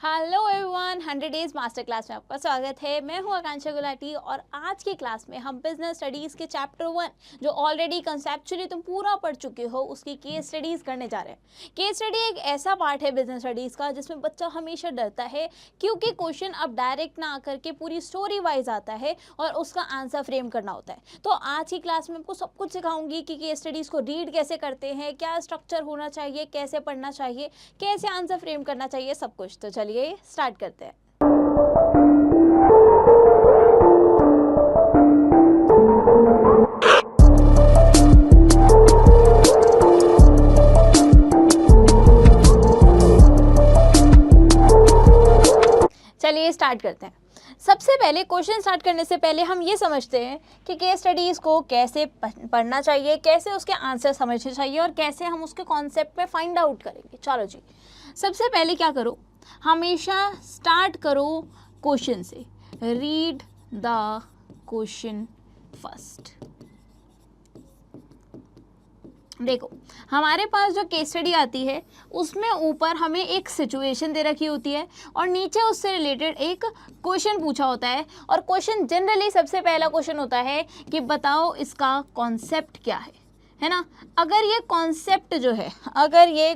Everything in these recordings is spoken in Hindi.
Hello everyone, 100 days master class में आपका स्वागत है। मैं हूं आकांक्षा गुलाटी और आज की क्लास में हम बिजनेस स्टडीज़ के चैप्टर 1 जो ऑलरेडी कंसेप्चुअली तुम पूरा पढ़ चुके हो उसकी केस स्टडीज़ करने जा रहे हैं। केस स्टडी एक ऐसा पार्ट है बिजनेस स्टडीज़ का जिसमें बच्चा हमेशा डरता है क्योंकि क्वेश्चन अब डायरेक्ट ना आकर के पूरी स्टोरी वाइज आता है और उसका आंसर फ्रेम करना होता है। तो आज की क्लास में आपको सब कुछ सिखाऊंगी कि केस स्टडीज़ को रीड कैसे करते हैं, क्या स्ट्रक्चर होना चाहिए, कैसे पढ़ना चाहिए, कैसे आंसर फ्रेम करना चाहिए, सब कुछ। तो चलिए स्टार्ट करते हैं। चलिए स्टार्ट करते हैं। सबसे पहले क्वेश्चन स्टार्ट करने से पहले हम ये समझते हैं कि केस स्टडीज़ को कैसे पढ़ना चाहिए, कैसे उसके आंसर समझने चाहिए और कैसे हम उसके कॉन्सेप्ट में फाइंड आउट करेंगे। चलो जी, सबसे पहले क्या करो, हमेशा स्टार्ट करो क्वेश्चन से। Read the question first. देखो, हमारे पास जो केस स्टडी आती है उसमें ऊपर हमें एक सिचुएशन दे रखी होती है और नीचे उससे रिलेटेड एक क्वेश्चन पूछा होता है। और क्वेश्चन जनरली सबसे पहला क्वेश्चन होता है कि बताओ इसका कॉन्सेप्ट क्या है ना। अगर ये कॉन्सेप्ट जो है, अगर ये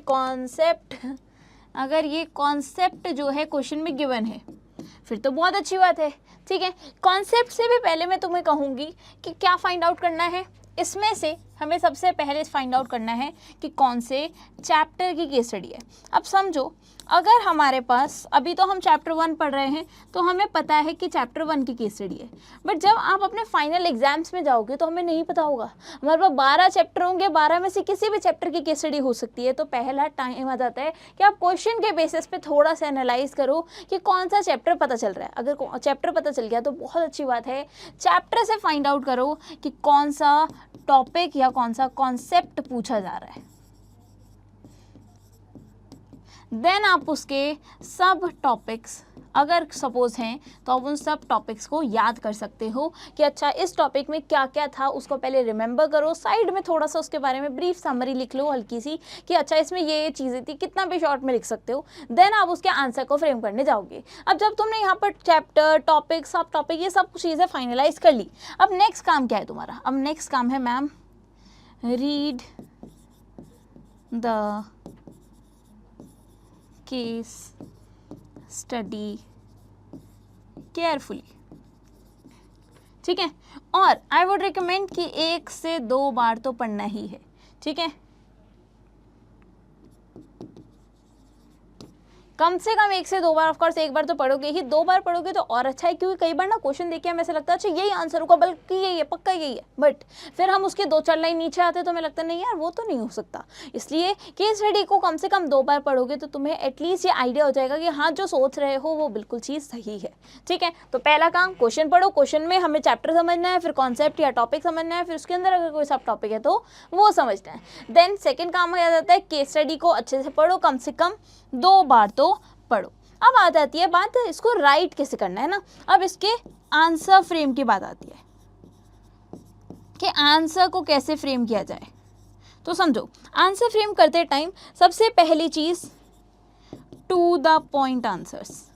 कॉन्सेप्ट जो है क्वेश्चन में गिवन है फिर तो बहुत अच्छी बात है। ठीक है, कॉन्सेप्ट से भी पहले मैं तुम्हें कहूँगी कि क्या फाइंड आउट करना है। इसमें से हमें सबसे पहले फाइंड आउट करना है कि कौन से चैप्टर की केस स्टडी है। अब समझो, अगर हमारे पास अभी तो हम चैप्टर 1 पढ़ रहे हैं तो हमें पता है कि चैप्टर 1 की केस स्टडी है, बट जब आप अपने फाइनल एग्जाम्स में जाओगे तो हमें नहीं पता होगा। हमारे पास 12 चैप्टर होंगे, 12 में से किसी भी चैप्टर की केस स्टडी हो सकती है। तो पहला टाइम आ जाता है कि आप क्वेश्चन के बेसिस पे थोड़ा सा एनालाइज करो कि कौन सा चैप्टर पता चल रहा है। अगर चैप्टर पता चल गया तो बहुत अच्छी बात है। चैप्टर से फाइंड आउट करो कि कौन सा टॉपिक या कौन सा कॉन्सेप्ट पूछा जा रहा है। देन आप उसके सब टॉपिक्स अगर सपोज हैं तो आप उन सब टॉपिक्स को याद कर सकते हो कि अच्छा इस टॉपिक में क्या क्या था, उसको पहले रिमेंबर करो। साइड में थोड़ा सा उसके बारे में ब्रीफ समरी लिख लो हल्की सी कि अच्छा इसमें ये चीज़ें थी, कितना भी शॉर्ट में लिख सकते हो। देन आप उसके आंसर को फ्रेम करने जाओगे। अब जब तुमने यहाँ पर चैप्टर, टॉपिक, सब टॉपिक, ये सब चीज़ें फाइनलाइज कर ली, अब नेक्स्ट काम क्या है तुम्हारा? अब नेक्स्ट काम है ma'am, read the case study carefully. ठीक है, और आई वुड रिकमेंड कि 1 से 2 बार तो पढ़ना ही है। ठीक है, कम से कम 1 से 2 बार। ऑफ कोर्स एक बार तो पढ़ोगे ही, 2 बार पढ़ोगे तो और अच्छा है, क्योंकि कई बार ना क्वेश्चन देख के हमें ऐसा लगता है अच्छा यही आंसर होगा, बल्कि यही है, पक्का यही है, बट फिर हम उसके 2-4 लाइन नीचे आते तो हमें लगता नहीं यार वो तो नहीं हो सकता। इसलिए केस स्टडी को कम से कम 2 बार पढ़ोगे तो तुम्हें एटलीस्ट ये आइडिया हो जाएगा कि हाँ जो सोच रहे हो वो बिल्कुल चीज़ सही है। ठीक है, तो पहला काम क्वेश्चन पढ़ो। क्वेश्चन में हमें चैप्टर समझना है, फिर कॉन्सेप्ट या टॉपिक समझना है, फिर उसके अंदर अगर कोई सब टॉपिक है तो वो समझना है। देन सेकेंड काम आ जाता है केस स्टडी को अच्छे से पढ़ो, कम से कम 2 बार तो पढ़ो। अब आ जाती है बात इसको राइट कैसे करना है ना। अब इसके आंसर फ्रेम की बात आती है कि आंसर को कैसे फ्रेम किया जाए। तो समझो, आंसर फ्रेम करते टाइम सबसे पहली चीज टू द पॉइंट आंसर्स।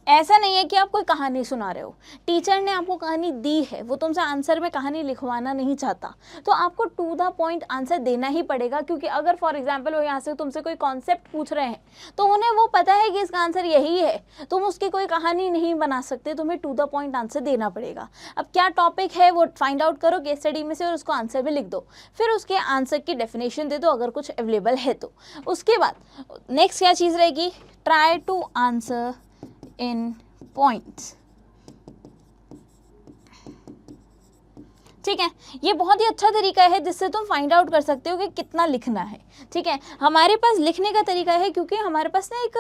ऐसा नहीं है कि आप कोई कहानी सुना रहे हो, टीचर ने आपको कहानी दी है, वो तुमसे आंसर में कहानी लिखवाना नहीं चाहता, तो आपको टू द पॉइंट आंसर देना ही पड़ेगा। क्योंकि अगर फॉर एग्जांपल वो यहाँ से तुमसे कोई कॉन्सेप्ट पूछ रहे हैं तो उन्हें वो पता है कि इसका आंसर यही है, तुम उसकी कोई कहानी नहीं बना सकते, तुम्हें टू द पॉइंट आंसर देना पड़ेगा। अब क्या टॉपिक है वो फाइंड आउट करो केस स्टडी में से और उसको आंसर में लिख दो, फिर उसके आंसर की डेफिनेशन दे दो अगर कुछ अवेलेबल है तो। उसके बाद नेक्स्ट क्या चीज़ रहेगी, try to answer in points. ठीक है, ये बहुत ही अच्छा तरीका है जिससे तुम फाइंड आउट कर सकते हो कि कितना लिखना है। ठीक है, हमारे पास लिखने का तरीका है क्योंकि हमारे पास ना एक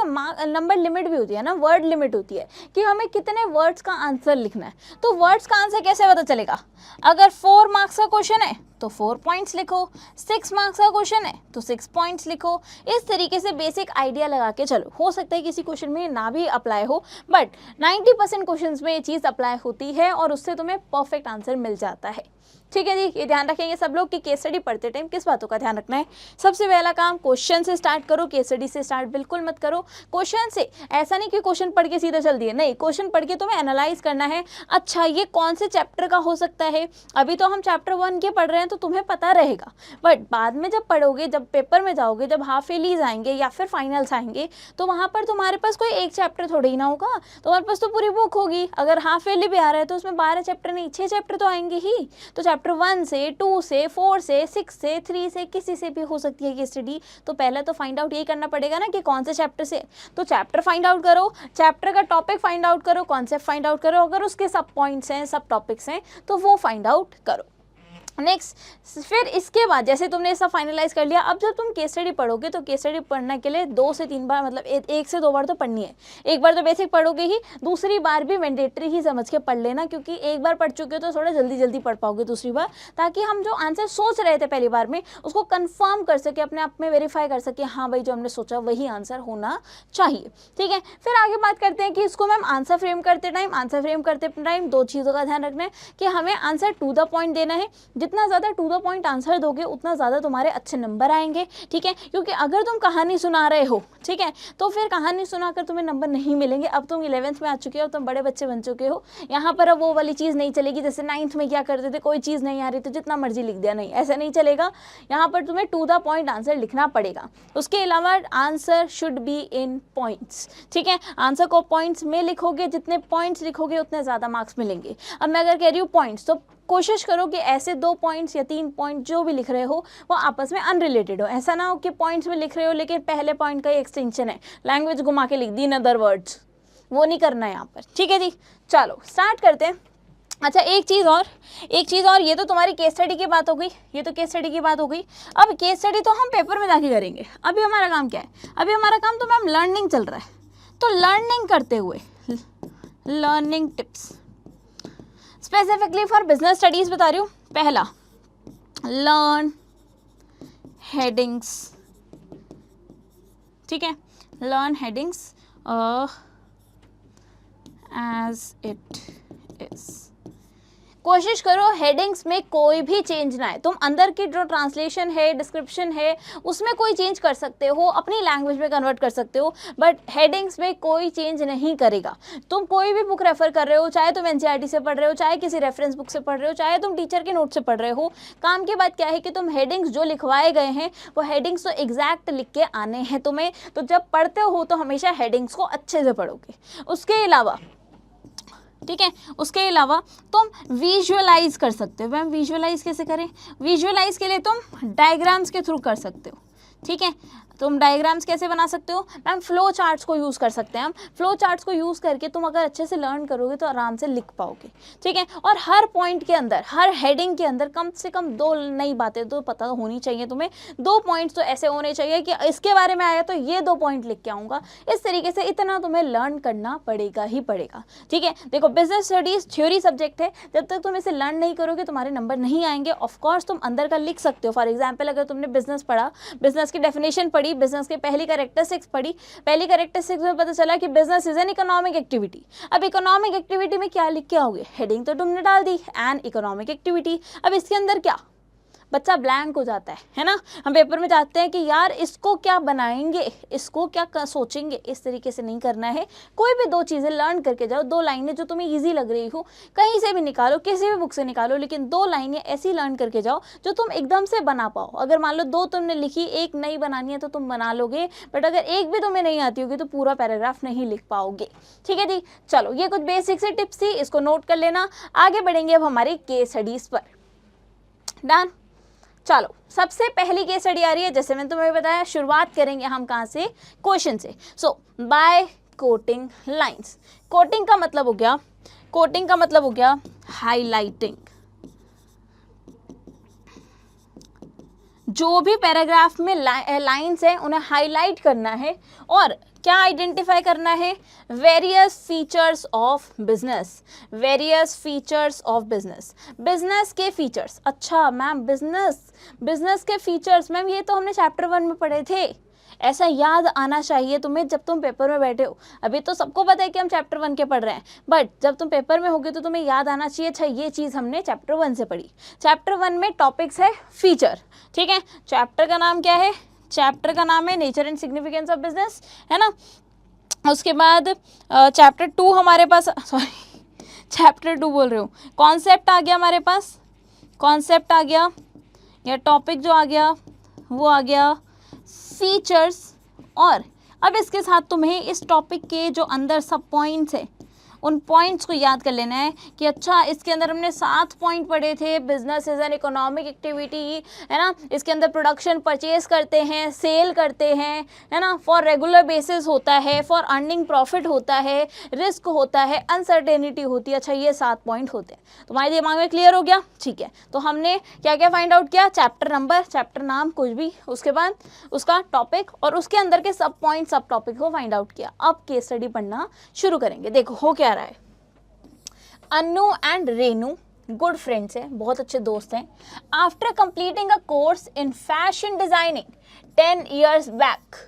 नंबर लिमिट भी होती है ना, वर्ड लिमिट होती है कि हमें कितने वर्ड्स का आंसर लिखना है। तो वर्ड्स का आंसर कैसे पता चलेगा? अगर 4 मार्क्स का क्वेश्चन है तो 4 पॉइंट्स लिखो, 6 मार्क्स का क्वेश्चन है तो 6 पॉइंट्स लिखो। इस तरीके से बेसिक आइडिया लगा के चलो। हो सकता है किसी क्वेश्चन में ना भी अप्लाई हो, बट 90% क्वेश्चंस में ये चीज़ अप्लाई होती है और उससे तुम्हें परफेक्ट आंसर मिल जाता है। ठीक है जी, ये ध्यान रखेंगे सब लोग कि केस स्टडी पढ़ते टाइम किस बातों का ध्यान रखना है। सबसे पहला काम क्वेश्चन से स्टार्ट करो, केस स्टडी से स्टार्ट बिल्कुल मत करो। क्वेश्चन से ऐसा नहीं कि क्वेश्चन पढ़ के सीधा चल दिए, नहीं, क्वेश्चन पढ़ के तुम्हें एनालाइज करना है, अच्छा ये कौन से चैप्टर का हो सकता है। अभी तो हम चैप्टर 1 के पढ़ रहे हैं तो तुम्हें पता रहेगा, बट बाद में जब पढ़ोगे, जब पेपर में जाओगे, जब हाफ ईयरलीज आएंगे या फिर फाइनल्स आएंगे, तो वहाँ पर तुम्हारे पास कोई एक चैप्टर थोड़ी ही ना होगा, तुम्हारे पास तो पूरी बुक होगी। अगर हाफ ईयरली भी आ रहा है तो उसमें 12 चैप्टर नहीं 6 चैप्टर तो आएंगे ही। तो चैप्टर 1 से 2 से 4 से 6 से 3 से किसी से भी हो सकती है ये स्टडी। तो पहले तो फाइंड आउट यही करना पड़ेगा ना कि कौन से चैप्टर से, तो चैप्टर फाइंड आउट करो, चैप्टर का टॉपिक फाइंड आउट करो, कॉन्सेप्ट फाइंड आउट करो, अगर उसके सब पॉइंट्स हैं, सब टॉपिक्स हैं तो वो फाइंड आउट करो। नेक्स्ट, फिर इसके बाद जैसे तुमने ये सब फाइनलाइज कर लिया, अब जब तुम केस स्टडी पढ़ोगे तो केस स्टडी पढ़ने के लिए 2 से 3 बार, मतलब 1 से 2 बार तो पढ़नी है। एक बार तो बेसिक पढ़ोगे ही, दूसरी बार भी मैंडेटरी ही समझ के पढ़ लेना, क्योंकि एक बार पढ़ चुके हो तो थोड़ा जल्दी जल्दी पढ़ पाओगे दूसरी बार, ताकि हम जो आंसर सोच रहे थे पहली बार में उसको कंफर्म कर सके, अपने आप में वेरीफाई कर सके, हाँ भाई जो हमने सोचा वही आंसर होना चाहिए। ठीक है, फिर आगे बात करते हैं कि इसको मैम आंसर फ्रेम करते टाइम 2 चीज़ों का ध्यान रखना है कि हमें आंसर टू द पॉइंट देना है। जितना ज़्यादा टू द पॉइंट आंसर दोगे उतना ज़्यादा तुम्हारे अच्छे नंबर आएंगे। ठीक है, क्योंकि अगर तुम कहानी सुना रहे हो, ठीक है, तो फिर कहानी सुनाकर तुम्हें नंबर नहीं मिलेंगे। अब तुम 11th में आ चुके हो, तुम बड़े बच्चे बन चुके हो, यहाँ पर अब वो वाली चीज़ नहीं चलेगी जैसे 9th में क्या करते थे, कोई चीज़ नहीं आ रही तो जितना मर्जी लिख दिया, नहीं, ऐसा नहीं चलेगा। यहाँ पर तुम्हें टू द पॉइंट आंसर लिखना पड़ेगा। उसके अलावा answer should be in points. ठीक है, आंसर को पॉइंट्स में लिखोगे, जितने पॉइंट्स लिखोगे उतने ज़्यादा मार्क्स मिलेंगे। अब मैं अगर कह रही हूँ पॉइंट्स, तो कोशिश करो कि ऐसे 2 पॉइंट्स या 3 पॉइंट जो भी लिख रहे हो वो आपस में अनरिलेटेड हो। ऐसा ना हो कि पॉइंट्स में लिख रहे हो लेकिन पहले पॉइंट का ही एक्सटेंशन है, लैंग्वेज घुमा के लिख दी इन अदर वर्ड्स, वो नहीं करना है यहाँ पर। ठीक है जी, चलो स्टार्ट करते हैं। अच्छा, एक चीज़ और, ये तो तुम्हारी केस स्टडी की बात हो गई, ये तो केस स्टडी की बात हो गई। अब केस स्टडी तो हम पेपर में जाके करेंगे। अभी हमारा काम क्या है, अभी हमारा काम तो मैम लर्निंग चल रहा है। तो लर्निंग करते हुए learning tips specifically for business studies बता रही हूँ। पहला, लर्न हेडिंग्स। ठीक है, learn headings as it is. कोशिश करो हेडिंग्स में कोई भी चेंज ना है। तुम अंदर की जो ट्रांसलेशन है, डिस्क्रिप्शन है, उसमें कोई चेंज कर सकते हो, अपनी लैंग्वेज में कन्वर्ट कर सकते हो, बट हेडिंग्स में कोई चेंज नहीं करेगा। तुम कोई भी बुक रेफर कर रहे हो, चाहे तुम एनसीईआरटी से पढ़ रहे हो, चाहे किसी रेफरेंस बुक से पढ़ रहे हो, चाहे तुम टीचर के नोट से पढ़ रहे हो, काम की बात क्या है कि तुम हेडिंग्स जो लिखवाए गए हैं वो हेडिंग्स तो एग्जैक्ट लिख के आने हैं तुम्हें। तो जब पढ़ते हो तो हमेशा हेडिंग्स को अच्छे से पढ़ोगे। उसके अलावा, ठीक है, उसके अलावा तुम विजुअलाइज कर सकते हो। मैम विजुअलाइज कैसे करें? विजुअलाइज के लिए तुम डायग्राम्स के थ्रू कर सकते हो। ठीक है, तुम डायग्राम्स कैसे बना सकते हो? मैम फ्लो चार्ट्स को यूज़ कर सकते हैं हम। फ्लो चार्ट्स को यूज़ करके तुम अगर अच्छे से लर्न करोगे तो आराम से लिख पाओगे। ठीक है, और हर पॉइंट के अंदर, हर हेडिंग के अंदर कम से कम 2 नई बातें तो पता होनी चाहिए तुम्हें। 2 पॉइंट्स तो ऐसे होने चाहिए कि इसके बारे में आया तो ये 2 पॉइंट लिख के आऊँगा। इस तरीके से इतना तुम्हें लर्न करना पड़ेगा ही पड़ेगा। ठीक है, देखो बिजनेस स्टडीज़ थ्योरी सब्जेक्ट है, जब तक तुम इसे लर्न नहीं करोगे तुम्हारे नंबर नहीं आएंगे। ऑफकोर्स तुम अंदर का लिख सकते हो। फॉर एग्जाम्पल, अगर तुमने बिजनेस पढ़ा, बिजनेस की डेफिनेशन पढ़ी, बिजनेस की पहली कैरेक्टरिस्टिक्स पढ़ी, पहली कैरेक्टरिस्टिक्स में पता चला कि business is an economic activity. अब इकोनॉमिक एक्टिविटी में क्या लिख के आओगे? हेडिंग तो तुमने डाल दी, एन इकोनॉमिक एक्टिविटी। अब इसके अंदर क्या, बच्चा ब्लैंक हो जाता है ना। हम पेपर में जाते हैं कि यार इसको क्या बनाएंगे, इसको क्या सोचेंगे। इस तरीके से नहीं करना है। कोई भी 2 चीज़ें लर्न करके जाओ, 2 लाइनें जो तुम्हें इजी लग रही हो, कहीं से भी निकालो, किसी भी बुक से निकालो, लेकिन 2 लाइनें ऐसी लर्न करके जाओ जो तुम एकदम से बना पाओ। अगर मान लो 2 तुमने लिखी, 1 नई बनानी है तो तुम बना लोगे, बट अगर 1 भी तुम्हें नहीं आती होगी तो पूरा पैराग्राफ नहीं लिख पाओगे। ठीक है जी, चलो ये कुछ बेसिक से टिप्स थी, इसको नोट कर लेना। आगे बढ़ेंगे अब हमारी केस स्टडीज पर। डन, चलो सबसे पहली केस स्टडी आ रही है। जैसे मैंने तुम्हें बताया, शुरुआत करेंगे हम कहाँ से? क्वेश्चन से। सो बाय कोटिंग लाइंस। कोटिंग का मतलब हो गया, कोटिंग का मतलब हो गया हाईलाइटिंग। जो भी पैराग्राफ में लाइंस हैं उन्हें हाईलाइट करना है और क्या आइडेंटिफाई करना है? Various features of business, various features of business, business के फीचर्स। अच्छा मैम बिजनेस के फीचर्स, मैम ये तो हमने चैप्टर 1 में पढ़े थे। ऐसा याद आना चाहिए तुम्हें जब तुम पेपर में बैठे हो। अभी तो सबको पता है कि हम चैप्टर 1 के पढ़ रहे हैं, बट जब तुम पेपर में होगे तो तुम्हें याद आना चाहिए, अच्छा ये चीज़ हमने चैप्टर 1 से पढ़ी। चैप्टर 1 में टॉपिक्स है फीचर, ठीक है। चैप्टर का नाम क्या है? चैप्टर का नाम है nature and significance of business, है ना। उसके बाद चैप्टर 2 हमारे पास, सॉरी चैप्टर 2 बोल रही हूँ, कॉन्सेप्ट आ गया हमारे पास, कॉन्सेप्ट आ गया, या टॉपिक जो आ गया वो आ गया फीचर्स। और अब इसके साथ तुम्हें इस टॉपिक के जो अंदर सब पॉइंट्स हैं उन पॉइंट्स को याद कर लेना है कि अच्छा इसके अंदर हमने 7 पॉइंट पढ़े थे, business is an economic activity, है ना। इसके अंदर प्रोडक्शन परचेज करते हैं, सेल करते हैं, है ना, फॉर रेगुलर बेसिस होता है, फॉर अर्निंग प्रॉफिट होता है, रिस्क होता है, अनसर्टेनिटी होती है। अच्छा ये 7 पॉइंट होते हैं, तुम्हारे दिमाग में क्लियर हो गया? ठीक है, तो हमने क्या क्या फाइंड आउट किया? चैप्टर नंबर, चैप्टर नाम कुछ भी, उसके बाद उसका टॉपिक और उसके अंदर के सब पॉइंट सब टॉपिक को फाइंड आउट किया। अब केस स्टडी पढ़ना शुरू करेंगे। देखो हो क्या रहा है, Annu and Renu good friends हैं, बहुत अच्छे दोस्त हैं। After completing a course in fashion designing 10 years back,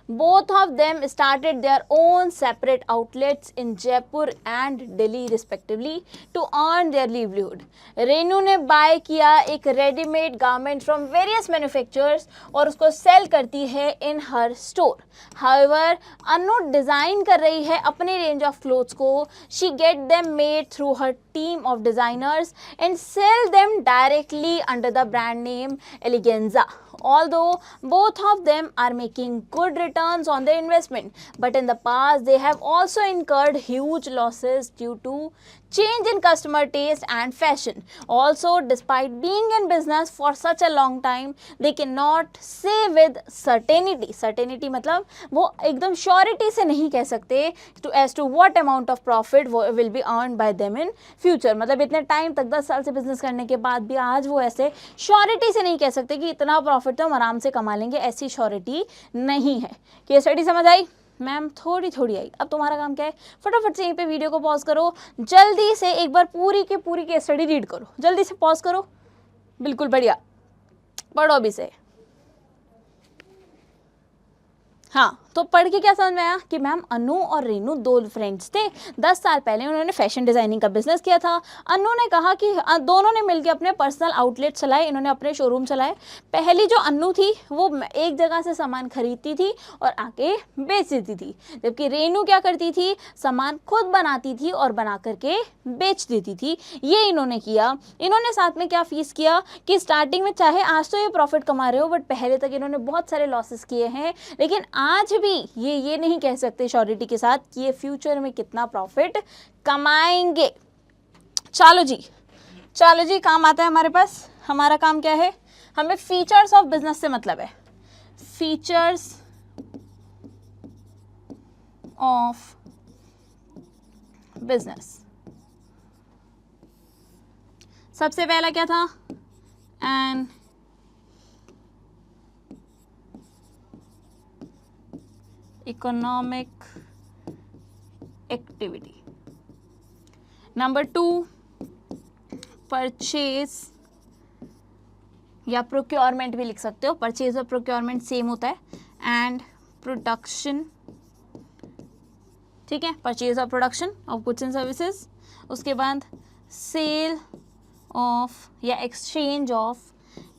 both of them started their own separate outlets in Jaipur and Delhi respectively to earn their livelihood. Renu ने बाय किया एक readymade garment from various manufacturers और उसको सेल करती है in her store. However Anu design कर रही है अपने रेंज ऑफ क्लोथ्स को, she get them made through her team of designers and sell them directly under the brand name Eleganza. Although both of them are making good returns on their investment, but in the past they have also incurred huge losses due to change in customer taste and fashion. Also, despite being in business for such a long time, they cannot say with certainty. Certainty मतलब वो एकदम surety से नहीं कह सकते as to what amount of profit will be earned by them in future. मतलब इतने टाइम तक 10 साल से बिजनेस करने के बाद भी आज वो ऐसे श्योरिटी से नहीं कह सकते कि इतना प्रॉफिट तो हम आराम से कमा लेंगे, ऐसी श्योरिटी नहीं है। केस स्टडी समझ आई? मैम थोड़ी थोड़ी आई। अब तुम्हारा काम क्या है, फटाफट से यहीं पे वीडियो को पॉज करो, जल्दी से एक बार पूरी की पूरी केस स्टडी रीड करो, जल्दी से पॉज करो, बिल्कुल बढ़िया पढ़ो अभी से। हाँ, तो पढ़ के क्या समझ में आया कि मैम अनु और रेनू दो फ्रेंड्स थे, 10 साल पहले उन्होंने फैशन डिज़ाइनिंग का बिजनेस किया था। अनु ने कहा कि दोनों ने मिलकर अपने पर्सनल आउटलेट चलाए, इन्होंने अपने शोरूम चलाए। पहली जो अनु थी वो एक जगह से सामान खरीदती थी और आके बेच देती थी, जबकि रेनू क्या करती थी, सामान खुद बनाती थी और बना करके बेच देती थी। ये इन्होंने किया। इन्होंने साथ में क्या फीस किया कि स्टार्टिंग में चाहे आज तो ये प्रॉफिट कमा रहे हो, बट पहले तक इन्होंने बहुत सारे लॉसेस किए हैं, लेकिन आज भी ये नहीं कह सकते श्योरिटी के साथ कि ये फ्यूचर में कितना प्रॉफिट कमाएंगे। चलो जी काम आता है हमारे पास। हमारा काम क्या है, हमें फीचर्स ऑफ बिजनेस से मतलब है, फीचर्स ऑफ बिजनेस। सबसे पहला क्या था, N economic activity. Number 2 purchase या प्रोक्योरमेंट भी लिख सकते हो, परचेज और प्रोक्योरमेंट सेम होता है, एंड प्रोडक्शन, ठीक है, परचेज और production of goods and services. उसके बाद सेल ऑफ या exchange of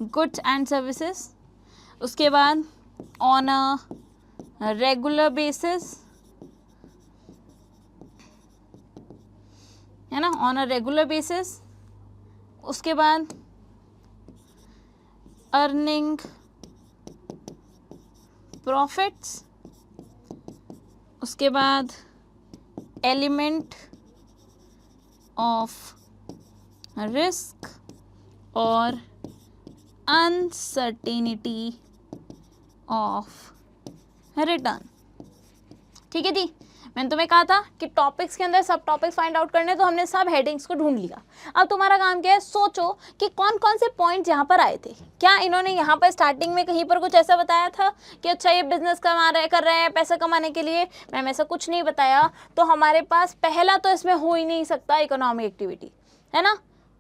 goods and services. उसके बाद ऑन अ रेगुलर बेसिस, है ना, ऑन अ रेगुलर बेसिस। उसके बाद अर्निंग प्रॉफिट्स। उसके बाद एलिमेंट ऑफ रिस्क और अनसर्टेनिटी ऑफ रिटर्न। ठीक है दी, मैंने तुम्हें कहा था कि टॉपिक्स के अंदर सब टॉपिक्स फाइंड आउट करने, तो हमने सब हेडिंग्स को ढूंढ लिया। अब तुम्हारा काम क्या है, सोचो कि कौन कौन से पॉइंट्स यहाँ पर आए थे। क्या इन्होंने यहाँ पर स्टार्टिंग में कहीं पर कुछ ऐसा बताया था कि अच्छा ये बिजनेस कर रहे हैं पैसा कमाने के लिए? मैम ऐसा कुछ नहीं बताया। तो हमारे पास पहला तो इसमें हो ही नहीं सकता इकोनॉमिक एक्टिविटी, है ना।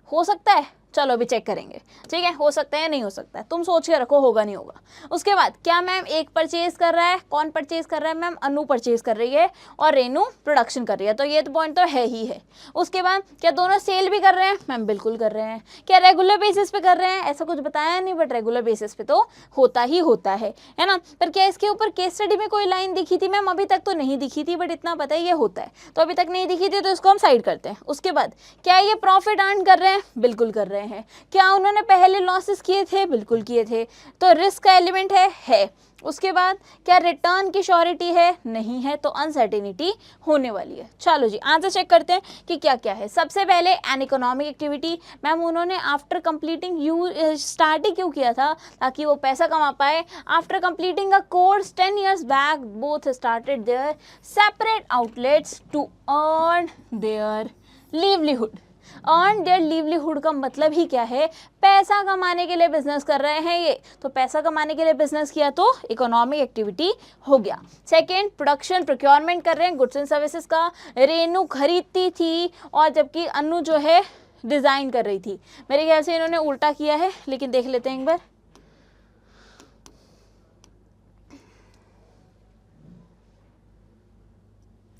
हो सकता है चलो अभी चेक करेंगे, ठीक है, हो सकता है नहीं हो सकता है, तुम सोच के रखो होगा नहीं होगा। उसके बाद क्या मैम एक परचेज कर रहा है, कौन परचेज कर रहा है मैम, अनु परचेज कर रही है और रेनू प्रोडक्शन कर रही है, तो ये तो पॉइंट तो है ही है। उसके बाद क्या दोनों सेल भी कर रहे हैं मैम, बिल्कुल कर रहे हैं। क्या रेगुलर बेसिस पे कर रहे हैं, ऐसा कुछ बताया नहीं, बट रेगुलर बेसिस पे तो होता ही होता है ना। पर क्या इसके ऊपर केस स्टडी में कोई लाइन दिखी थी मैम, अभी तक तो नहीं दिखी थी, बट इतना पता है ये होता है, तो अभी तक नहीं दिखी थी तो इसको हम साइड करते हैं। उसके बाद क्या ये प्रॉफिट अर्न कर रहे हैं, बिल्कुल कर रहे हैं। क्या उन्होंने पहले लॉसेस किए थे, बिल्कुल किए थे, तो रिस्क का एलिमेंट है। उसके बाद क्या रिटर्न की श्योरिटी है, नहीं है, तो अनसर्टेनिटी होने वाली है। चलो जी आंसर चेक करते हैं कि क्या क्या है। सबसे पहले एन इकोनॉमिक एक्टिविटी, मैम उन्होंने आफ्टर कंप्लीटिंग स्टार्ट ही क्यों किया था, ताकि वो पैसा कमा पाए। After completing a course 10 years back both started their separate outlets to earn their livelihood. Earn their livelihood का मतलब ही क्या है, पैसा कमाने के लिए बिजनेस कर रहे हैं ये, तो पैसा कमाने के लिए बिजनेस किया तो इकोनॉमिक एक्टिविटी हो गया। सेकेंड प्रोडक्शन प्रोक्योरमेंट कर रहे हैं गुड्स एंड सर्विसेज का, रेनू खरीदती थी और जबकि अनु जो है डिजाइन कर रही थी। मेरे ख्याल से इन्होंने उल्टा किया है, लेकिन देख लेते हैं एक बार।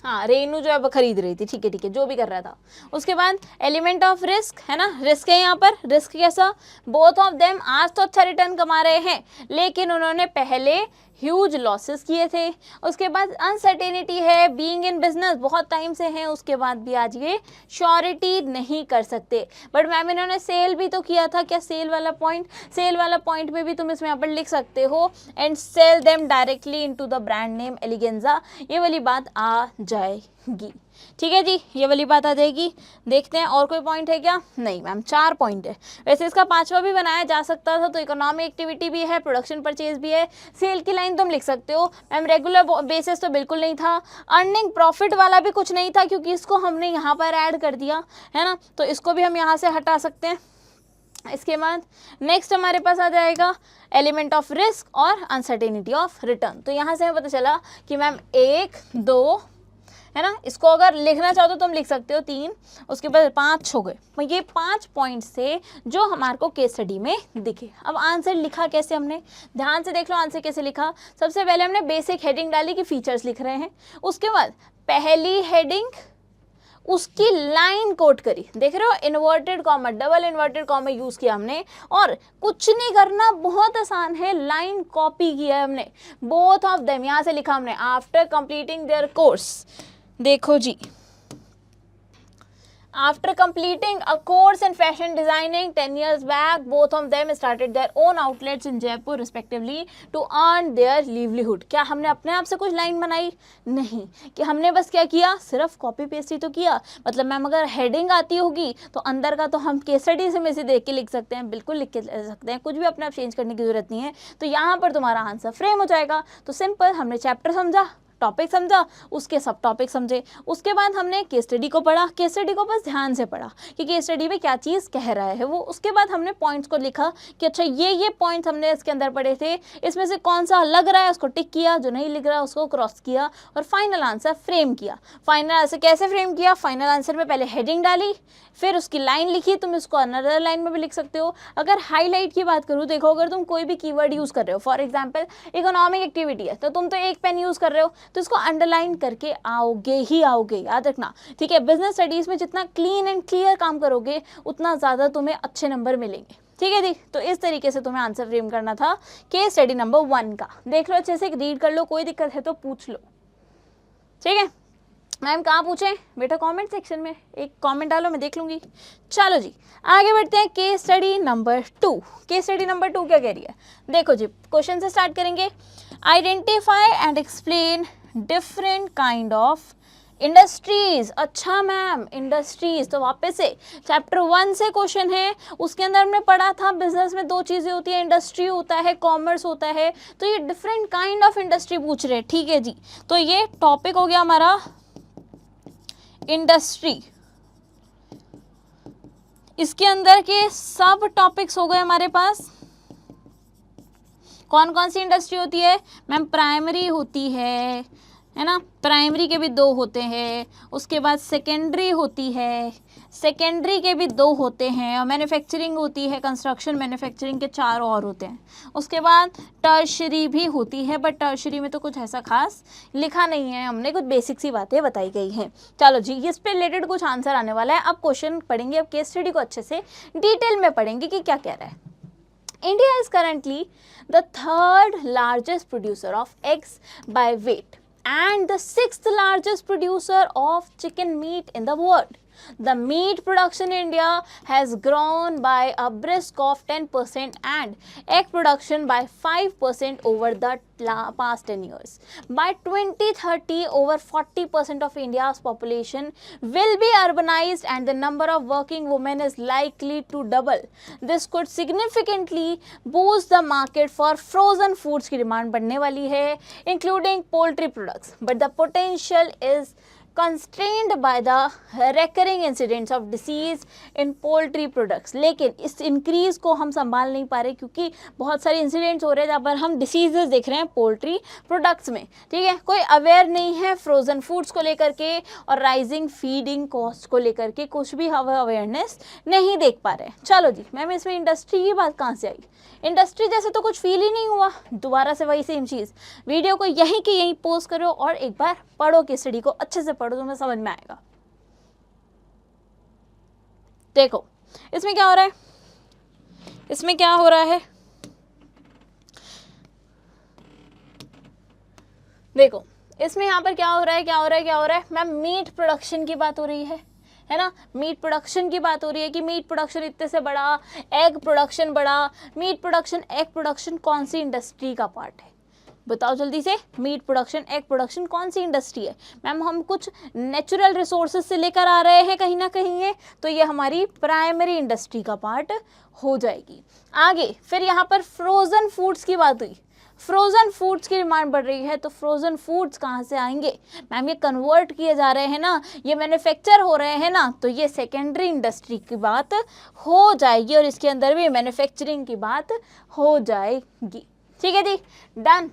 हाँ रेनू जो है वो खरीद रही थी, ठीक है जो भी कर रहा था। उसके बाद एलिमेंट ऑफ रिस्क है ना, रिस्क है यहाँ पर। रिस्क कैसा, बोथ ऑफ देम आज तो अच्छा रिटर्न कमा रहे हैं, लेकिन उन्होंने पहले ह्यूज लॉसेस किए थे। उसके बाद अनसर्टेनिटी है, बीइंग इन बिजनेस बहुत टाइम से हैं, उसके बाद भी आज ये श्योरिटी नहीं कर सकते। बट मैम इन्होंने सेल भी तो किया था, क्या सेल वाला पॉइंट में भी तुम इसमें यहाँ पर लिख सकते हो, and sell them directly into the brand name Eleganza, ये वाली बात आ जाएगी। ठीक है जी, ये वाली बात आ जाएगी। देखते हैं और कोई पॉइंट है क्या, नहीं मैम 4 पॉइंट है। वैसे इसका 5वां भी बनाया जा सकता था, तो इकोनॉमिक एक्टिविटी भी है, प्रोडक्शन परचेज भी है, सेल की लाइन तुम लिख सकते हो मैम। रेगुलर बेसिस तो बिल्कुल नहीं था, अर्निंग प्रॉफिट वाला भी कुछ नहीं था, क्योंकि इसको हमने यहाँ पर ऐड कर दिया है ना, तो इसको भी हम यहाँ से हटा सकते हैं। इसके बाद नेक्स्ट हमारे पास आ जाएगा एलिमेंट ऑफ रिस्क और अनसर्टेनिटी ऑफ रिटर्न। तो यहाँ से हमें पता चला कि मैम 1 2 है ना, इसको अगर लिखना चाहो तो तुम लिख सकते हो 3, उसके बाद 5 हो गए। ये 5 पॉइंट से जो हमारे को केस स्टडी में दिखे। अब आंसर लिखा कैसे हमने, ध्यान से देख लो आंसर कैसे लिखा। सबसे पहले हमने बेसिक हेडिंग डाली कि फीचर्स लिख रहे हैं, उसके बाद पहली हेडिंग उसकी लाइन कोट करी, देख रहे हो, inverted comma double inverted comma use किया हमने, और कुछ नहीं करना, बहुत आसान है, लाइन कॉपी किया है हमने। बोथ ऑफ देम यहाँ से लिखा हमने, आफ्टर कंप्लीटिंग देयर कोर्स, देखो जी, after completing a course in fashion designing 10 years back both of them started their own outlets in Jaipur respectively to earn their livelihood। क्या हमने अपने आप से कुछ लाइन बनाई, नहीं, कि हमने बस क्या किया, सिर्फ कॉपी पेस्ट ही तो किया। मतलब मैम अगर हेडिंग आती होगी तो अंदर का तो हम केस स्टडी से में से देख के लिख सकते हैं, बिल्कुल लिख के लिख सकते हैं, कुछ भी अपने आप चेंज करने की जरूरत नहीं है। तो यहाँ पर तुम्हारा आंसर फ्रेम हो जाएगा। तो सिंपल, हमने चैप्टर समझा, टॉपिक समझा, उसके सब टॉपिक समझे, उसके बाद हमने केस स्टडी को पढ़ा, केस स्टडी को बस ध्यान से पढ़ा कि केस स्टडी में क्या चीज़ कह रहा है वो। उसके बाद हमने पॉइंट्स को लिखा कि अच्छा ये पॉइंट्स हमने इसके अंदर पढ़े थे, इसमें से कौन सा लग रहा है उसको टिक किया, जो नहीं लिख रहा है उसको क्रॉस किया, और फाइनल आंसर फ्रेम किया। फाइनल आंसर कैसे फ्रेम किया, फाइनल आंसर में पहले हेडिंग डाली, फिर उसकी लाइन लिखी, तुम इसको अनदर लाइन में भी लिख सकते हो। अगर हाईलाइट की बात करूँ, देखो अगर तुम कोई भी कीवर्ड यूज़ कर रहे हो, फॉर एग्जांपल इकोनॉमिक एक्टिविटी है, तो तुम तो एक पेन यूज़ कर रहे हो, तो इसको अंडरलाइन करके आओगे ही आओगे, याद रखना, ठीक है। बिजनेस स्टडीज़ में जितना क्लीन एंड क्लियर काम करोगे उतना ज़्यादा तुम्हें अच्छे नंबर मिलेंगे, ठीक है जी। तो इस तरीके से तुम्हें आंसर फ्रेम करना था केस स्टडी नंबर 1 का। देख लो अच्छे से, रीड कर लो, कोई दिक्कत है तो पूछ लो, ठीक है। मैम कहाँ पूछें बेटा, कमेंट सेक्शन में एक कमेंट डालो, मैं देख लूँगी। चलो जी आगे बढ़ते हैं, case study number 2। Case study number 2 क्या कह रही है, देखो जी, क्वेश्चन से स्टार्ट करेंगे। Identify and explain different kind of industries. अच्छा मैम इंडस्ट्रीज, तो वापस से चैप्टर 1 से क्वेश्चन है, उसके अंदर हमने पढ़ा था बिजनेस में 2 चीज़ें होती है, इंडस्ट्री होता है, कॉमर्स होता है, तो ये डिफरेंट काइंड ऑफ इंडस्ट्री पूछ रहे हैं, ठीक है जी। तो ये टॉपिक हो गया हमारा इंडस्ट्री, इसके अंदर के सब टॉपिक्स हो गए हमारे पास। कौन कौन सी इंडस्ट्री होती है मैम, प्राइमरी होती है, है ना। प्राइमरी के भी 2 होते हैं, उसके बाद सेकेंडरी होती है, सेकेंडरी के भी 2 होते हैं, और मैन्युफैक्चरिंग होती है, कंस्ट्रक्शन मैन्युफैक्चरिंग के 4 और होते हैं। उसके बाद टर्शरी भी होती है, बट टर्शरी में तो कुछ ऐसा खास लिखा नहीं है, हमने कुछ बेसिक सी बातें बताई गई हैं। चलो जी, इस पे रिलेटेड कुछ आंसर आने वाला है। अब क्वेश्चन पढ़ेंगे, अब केस स्टडी को अच्छे से डिटेल में पढ़ेंगे कि क्या कह रहा है। India is currently the 3rd largest producer of eggs by weight and the 6th largest producer of chicken meat in the world. The meat production in India has grown by a brisk of 10% and egg production by 5% over the past 10 years. By 2030, over 40% of India's population will be urbanized and the number of working women is likely to double. This could significantly boost the market for frozen foods की डिमांड बढ़ने वाली है, including poultry products. But the potential is constrained by the recurring incidents of disease in poultry products. लेकिन इस इंक्रीज को हम संभाल नहीं पा रहे क्योंकि बहुत सारे इंसिडेंट्स हो रहे हैं जहाँ पर हम डिसीजेस देख रहे हैं पोल्ट्री प्रोडक्ट्स में। ठीक है, कोई अवेयर नहीं है फ्रोजन फूड्स को लेकर के और राइजिंग फीडिंग कॉस्ट को लेकर के, कुछ भी अवेयरनेस नहीं देख पा रहे। चलो जी मैम, इसमें इंडस्ट्री की बात कहाँ से आई? इंडस्ट्री जैसे तो कुछ फील ही नहीं हुआ। दोबारा से वही सेम चीज़, वीडियो को यहीं की यहीं पोस्ट करो और एक बार पढ़ो, केस स्टडी को अच्छे से पढ़ो, तुम्हें समझ में आएगा। देखो इसमें क्या हो रहा है, इसमें क्या हो रहा है, देखो इसमें यहाँ पर क्या हो रहा है, क्या हो रहा है, क्या हो रहा है मैम, मीट प्रोडक्शन की बात हो रही है ना। मीट प्रोडक्शन की बात हो रही है कि मीट प्रोडक्शन इतने से बड़ा, एग प्रोडक्शन बड़ा। मीट प्रोडक्शन, एग प्रोडक्शन कौन सी इंडस्ट्री का पार्ट है? बताओ जल्दी से। मीट प्रोडक्शन, एग प्रोडक्शन कौन सी इंडस्ट्री है? मैम हम कुछ नेचुरल रिसोर्सेज से लेकर आ रहे हैं कहीं ना कहीं है, तो ये हमारी प्राइमरी इंडस्ट्री का पार्ट हो जाएगी। आगे फिर यहाँ पर फ्रोजन फूड्स की बात हुई, फ्रोजन फूड्स की डिमांड बढ़ रही है, तो फ्रोजन फूड्स कहाँ से आएंगे मैम? ये कन्वर्ट किए जा रहे हैं ना, ये मैन्युफैक्चर हो रहे हैं ना, तो ये सेकेंडरी इंडस्ट्री की बात हो जाएगी और इसके अंदर भी मैन्युफैक्चरिंग की बात हो जाएगी। ठीक है जी, डन।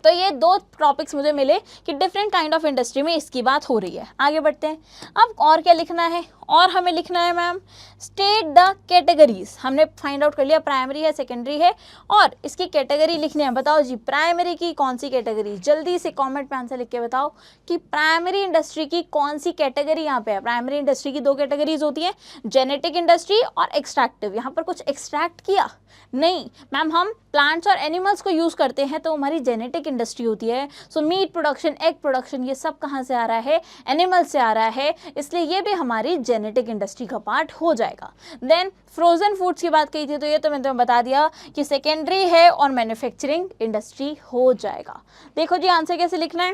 तो ये 2 टॉपिक्स मुझे मिले कि डिफरेंट काइंड ऑफ इंडस्ट्री में इसकी बात हो रही है। आगे बढ़ते हैं, अब और क्या लिखना है, और हमें लिखना है मैम स्टेट द कैटेगरीज। हमने फाइंड आउट कर लिया प्राइमरी है, सेकेंडरी है, और इसकी कैटेगरी लिखनी है। बताओ जी प्राइमरी की कौन सी कैटेगरी, जल्दी से कमेंट में आंसर लिख के बताओ कि प्राइमरी इंडस्ट्री की कौन सी कैटेगरी यहाँ पे है। प्राइमरी इंडस्ट्री की 2 कैटेगरीज होती है, जेनेटिक इंडस्ट्री और एक्सट्रैक्टिव। यहाँ पर कुछ एक्सट्रैक्ट किया नहीं मैम, हम प्लांट्स और एनिमल्स को यूज़ करते हैं तो हमारी जेनेटिक इंडस्ट्री होती है। सो मीट प्रोडक्शन, एग प्रोडक्शन, ये सब कहाँ से आ रहा है? एनिमल से आ रहा है, इसलिए ये भी हमारी जेनेटिक इंडस्ट्री का पार्ट हो जाएगा। देन फ्रोजन फूड्स की बात कही थी, तो ये तो मैंने तुम्हें बता दिया कि सेकेंडरी है और मैन्युफैक्चरिंग इंडस्ट्री हो जाएगा। देखो जी आंसर कैसे लिखना है।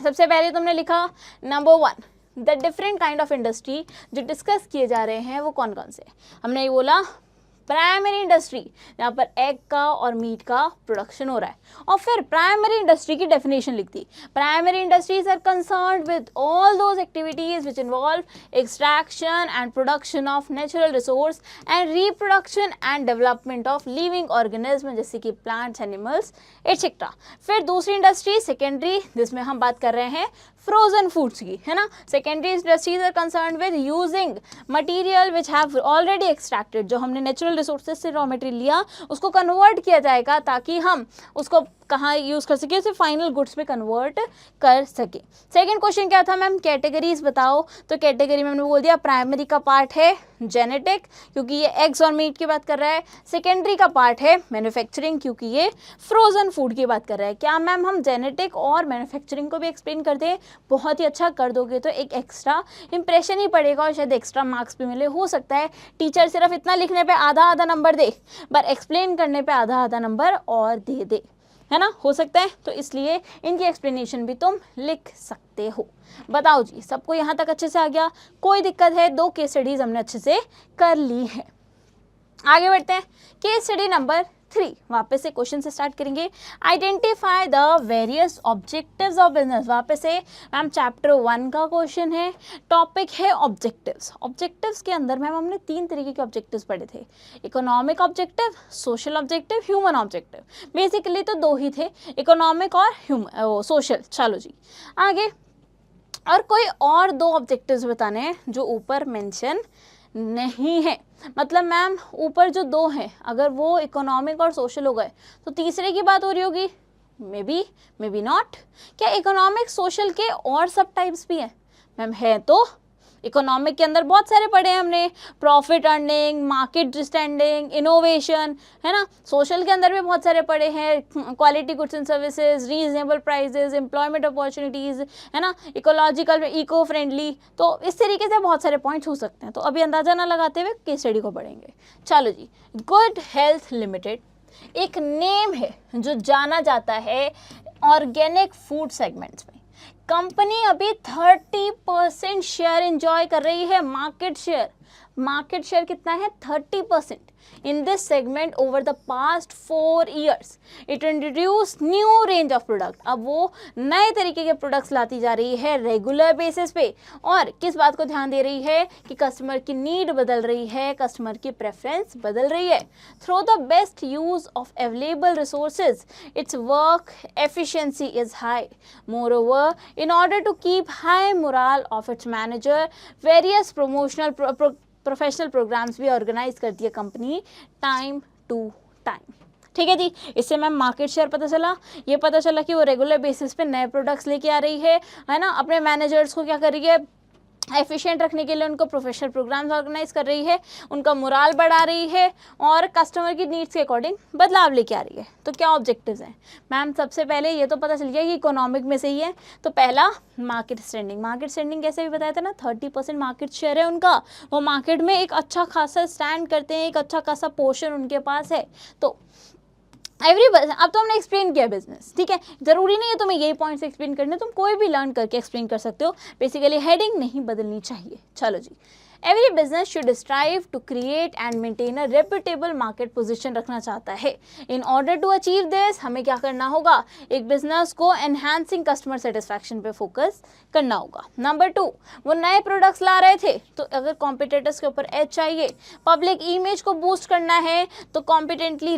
सबसे पहले तुमने लिखा number 1, the different kind of industry जो डिस्कस किए जा रहे हैं वो कौन कौन से। हमने ये बोला प्राइमरी इंडस्ट्री, यहाँ पर एग का और मीट का प्रोडक्शन हो रहा है, और फिर प्राइमरी इंडस्ट्री की डेफिनेशन लिख दी। Primary industries are concerned with all those activities which involve extraction and production of natural resource and reproduction and development of living organism जैसे कि प्लांट्स, एनिमल्स एटसेट्रा। फिर दूसरी इंडस्ट्री सेकेंडरी, जिसमें हम बात कर रहे हैं फ्रोजन फूड्स की, है ना। Secondary industries are concerned with using material which have already extracted, जो हमने नेचुरल रिसोर्सेज से रॉ मटेरियल लिया उसको कन्वर्ट किया जाएगा ताकि हम उसको कहाँ यूज़ कर सके, उसे फाइनल गुड्स में कन्वर्ट कर सके। सेकंड क्वेश्चन क्या था मैम, कैटेगरीज बताओ। तो कैटेगरी में हमने बोल दिया प्राइमरी का पार्ट है जेनेटिक, क्योंकि ये एग्स और मीट की बात कर रहा है। सेकेंडरी का पार्ट है मैन्युफैक्चरिंग, क्योंकि ये फ्रोजन फूड की बात कर रहा है। क्या मैम हम जेनेटिक और मैन्युफैक्चरिंग को भी एक्सप्लेन कर दें? बहुत ही अच्छा कर दोगे तो एक एक्स्ट्रा इंप्रेशन ही पड़ेगा और शायद एक्स्ट्रा मार्क्स भी मिले। हो सकता है टीचर सिर्फ इतना लिखने पे आधा नंबर दे, पर एक्सप्लेन करने पे आधा नंबर और दे, है ना, हो सकता है। तो इसलिए इनकी एक्सप्लेनेशन भी तुम लिख सकते हो। बताओ जी सबको यहाँ तक अच्छे से आ गया? कोई दिक्कत है? 2 केस स्टडीज हमने अच्छे से कर ली है। आगे बढ़ते हैं, केस स्टडी नंबर 3 वापस से क्वेश्चन से स्टार्ट करेंगे। Identify the various objectives of business. वापस से मैम चैप्टर 1 का क्वेश्चन है, टॉपिक है ऑब्जेक्टिव्स। ऑब्जेक्टिव्स के अंदर मैम हमने 3 तरीके के ऑब्जेक्टिव्स पढ़े थे, economic objective, social objective, human objective. Basically तो 2 ही थे, इकोनॉमिक और सोशल। चलो जी आगे, और कोई और 2 ऑब्जेक्टिव्स बताने हैं जो ऊपर मेंशन नहीं है। मतलब मैम ऊपर जो 2 हैं अगर वो इकोनॉमिक और सोशल हो गए तो तीसरे की बात हो रही होगी, मे बी नॉट। क्या इकोनॉमिक सोशल के और सब टाइप्स भी हैं? मैम है तो इकोनॉमिक के अंदर बहुत सारे पढ़े हैं हमने, profit earning, market standing, innovation, है ना। सोशल के अंदर भी बहुत सारे पढ़े हैं, quality goods and services, reasonable prices, employment opportunities, है ना, इकोलॉजिकल, इको फ्रेंडली। तो इस तरीके से बहुत सारे पॉइंट्स हो सकते हैं। तो अभी अंदाजा ना लगाते हुए केस स्टडी को पढ़ेंगे। चलो जी, गुड हेल्थ लिमिटेड एक नेम है जो जाना जाता है ऑर्गेनिक फूड सेगमेंट्स में। कंपनी अभी 30% शेयर एंजॉय कर रही है, मार्केट शेयर कितना है? 30% in this segment over the past 4 years. It introduced new range of product. अब वो नए तरीके के प्रोडक्ट्स लाती जा रही है रेगुलर बेसिस पे, और किस बात को ध्यान दे रही है कि कस्टमर की नीड बदल रही है, कस्टमर की प्रेफरेंस बदल रही है। Through the best use of available resources its work efficiency is high. Moreover, in order to keep high morale of its manager, various professional programs भी ऑर्गेनाइज करती है कंपनी टाइम टू टाइम। ठीक है जी, इससे मैम मार्केट शेयर पता चला, ये पता चला कि वो रेगुलर बेसिस पे नए प्रोडक्ट्स लेके आ रही है ना। अपने मैनेजर्स को क्या कर रही है? एफिशिएंट रखने के लिए उनको प्रोफेशनल प्रोग्राम्स ऑर्गेनाइज कर रही है, उनका मोराल बढ़ा रही है और कस्टमर की नीड्स के अकॉर्डिंग बदलाव लेके आ रही है। तो क्या ऑब्जेक्टिव्स हैं मैम? सबसे पहले ये तो पता चल गया कि इकोनॉमिक में से ही है। तो पहला मार्केट स्टैंडिंग कैसे भी बताया था ना, 30% मार्केट शेयर है उनका, वो मार्केट में एक अच्छा खासा स्टैंड करते हैं, एक अच्छा खासा पोर्शन उनके पास है। तो अब तो हमने एक्सप्लेन किया बिजनेस, ठीक है, जरूरी नहीं है तुम्हें यही पॉइंट्स एक्सप्लेन करने, तुम कोई भी लर्न करके एक्सप्लेन कर सकते हो। बेसिकली हेडिंग नहीं बदलनी चाहिए। चलो जी, every business should strive to create and maintain a reputable market position रखना चाहता है। In order to achieve this हमें क्या करना होगा? एक बिजनेस को एनहांसिंग कस्टमर सेटिस्फैक्शन पे फोकस करना होगा। नंबर 2, वो नए प्रोडक्ट्स ला रहे थे तो अगर कॉम्पिटिटर्स के ऊपर एज चाहिए, पब्लिक इमेज को बूस्ट करना है तो कॉन्स्टेंटली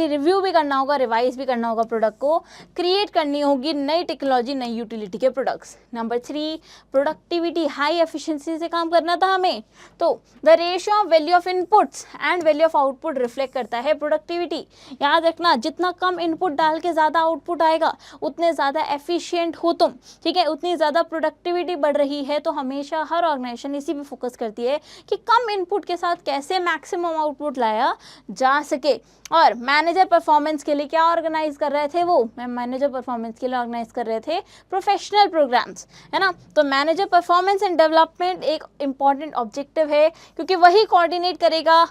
रिव्यू भी करना होगा, रिवाइज भी करना होगा, प्रोडक्ट को क्रिएट करनी होगी नई टेक्नोलॉजी, नई यूटिलिटी के products. Number 3, productivity, high efficiency से काम करना था हमें। तो the ratio of value of inputs and value of output reflect करता है प्रोडक्टिविटी। याद रखना, जितना कम इनपुट डाल के ज़्यादा आउटपुट आएगा उतने ज़्यादा एफिशिएंट हो तुम, ठीक है, उतनी ज़्यादा प्रोडक्टिविटी बढ़ रही है। तो हमेशा हर ऑर्गेनाइजेशन इसी पे फोकस करती है कि कम इनपुट के साथ कैसे मैक्सिमम आउटपुट लाया जा सके। और मैनेजर परफॉर्मेंस के लिए क्या ऑर्गेनाइज कर रहे थे वो? मैनेजर परफॉर्मेंस के लिए ऑर्गेनाइज कर रहे थे प्रोफेशनल प्रोग्राम्स, है ना। तो मैनेजर परफॉर्मेंस एंड डेवलपमेंट एक इंपॉर्टेंट ऑब्जेक्टिव है क्योंकि वही कोऑर्डिनेट करेगा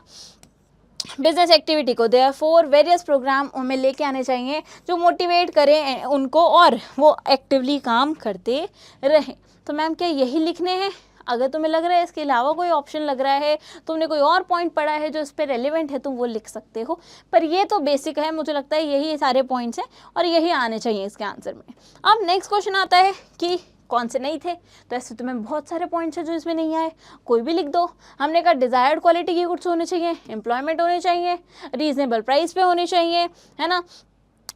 बिजनेस एक्टिविटी को। देयरफॉर वेरियस प्रोग्राम उनमें लेके आने चाहिए जो मोटिवेट करें उनको और वो एक्टिवली काम करते रहें। तो मैम क्या यही लिखने हैं? अगर तुम्हें लग रहा है इसके अलावा कोई ऑप्शन लग रहा है, तुमने कोई और पॉइंट पढ़ा है जो इस पर रेलिवेंट है, तुम वो लिख सकते हो, पर ये तो बेसिक है। मुझे लगता है यही सारे पॉइंट्स हैं और यही आने चाहिए इसके आंसर में। अब नेक्स्ट क्वेश्चन आता है कि कौन से नहीं थे, तो ऐसे तुम्हें बहुत सारे पॉइंट्स हैं जो इसमें नहीं आए, कोई भी लिख दो। हमने कहा डिज़ायर्ड क्वालिटी की गुड्स होने चाहिए, एम्प्लॉयमेंट होने चाहिए, रीजनेबल प्राइस पे होनी चाहिए, है ना,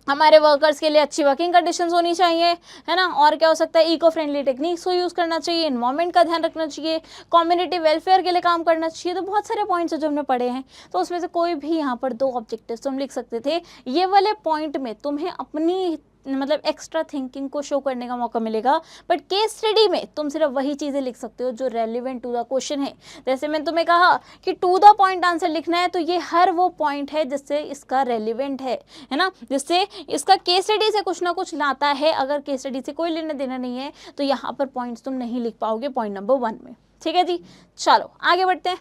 हमारे वर्कर्स के लिए अच्छी वर्किंग कंडीशंस होनी चाहिए, है ना, और क्या हो सकता है, इको फ्रेंडली टेक्निक्स को यूज़ करना चाहिए, इन्वायरमेंट का ध्यान रखना चाहिए, कम्युनिटी वेलफेयर के लिए काम करना चाहिए। तो बहुत सारे पॉइंट्स हैं जो हमने पढ़े हैं, तो उसमें से कोई भी यहाँ पर 2 ऑब्जेक्टिव्स तुम लिख सकते थे। ये वाले पॉइंट में तुम्हें अपनी मतलब एक्स्ट्रा थिंकिंग को शो करने का मौका मिलेगा, बट केस स्टडी में तुम सिर्फ वही चीज़ें लिख सकते हो जो रेलिवेंट टू द क्वेश्चन है। जैसे मैंने तुम्हें कहा कि टू द पॉइंट आंसर लिखना है, तो ये हर वो पॉइंट है जिससे इसका रेलिवेंट है ना, जिससे इसका केस स्टडी से कुछ ना कुछ लाता है। अगर केस स्टडी से कोई लेना देना नहीं है तो यहाँ पर पॉइंट्स तुम नहीं लिख पाओगे पॉइंट नंबर 1 में। ठीक है जी, चलो आगे बढ़ते हैं।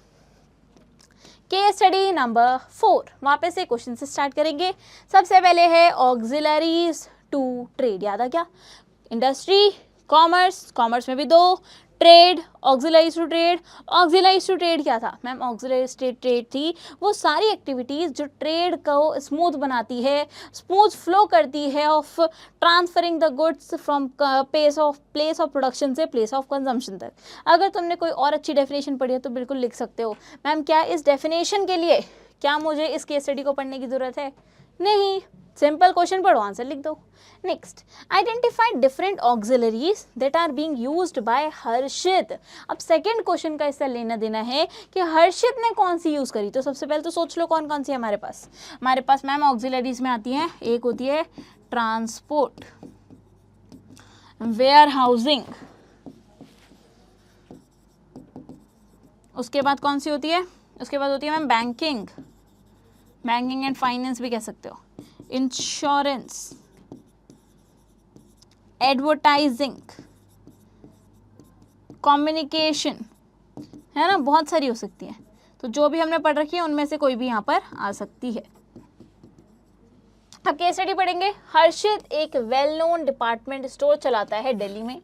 केस स्टडी नंबर 4, वापस से क्वेश्चन से स्टार्ट करेंगे। सबसे पहले है ऑक्सिलरीज टू ट्रेड। याद आ क्या? इंडस्ट्री, कॉमर्स में भी 2, trade, auxiliaries to trade. Auxiliaries to trade क्या था मैम? ऑक्सिलाइज ट्रेड थी वो सारी एक्टिविटीज़ जो ट्रेड को स्मूथ बनाती है, स्मूथ फ्लो करती है of transferring the goods from place of production से प्लेस ऑफ कंजम्पशन तक। अगर तुमने कोई और अच्छी डेफिनेशन पढ़ी है तो बिल्कुल लिख सकते हो। मैम क्या इस डेफिनेशन के लिए क्या मुझे इस केस स्टडी को पढ़ने की ज़रूरत है? नहीं, सिंपल क्वेश्चन पढ़ो, आंसर लिख दो। Next, identify different auxiliaries that are being used by Harshit. अब सेकंड क्वेश्चन का इससे लेना देना है कि हर्षित ने कौन सी यूज़ करी। तो सबसे पहले तो सोच लो कौन कौन सी है हमारे पास। हमारे पास मैम ऑक्सिलरीज में आती हैं, एक होती है ट्रांसपोर्ट, वेयर हाउसिंग, उसके बाद कौन सी होती है? उसके बाद होती है ma'am banking, banking and finance भी कह सकते हो, इंश्योरेंस, एडवर्टाइजिंग, कम्युनिकेशन, है ना, बहुत सारी हो सकती हैं। तो जो भी हमने पढ़ रखी है उनमें से कोई भी यहाँ पर आ सकती है। अब केस स्टडी पढ़ेंगे। हर्षित एक वेल नोन डिपार्टमेंट स्टोर चलाता है दिल्ली में।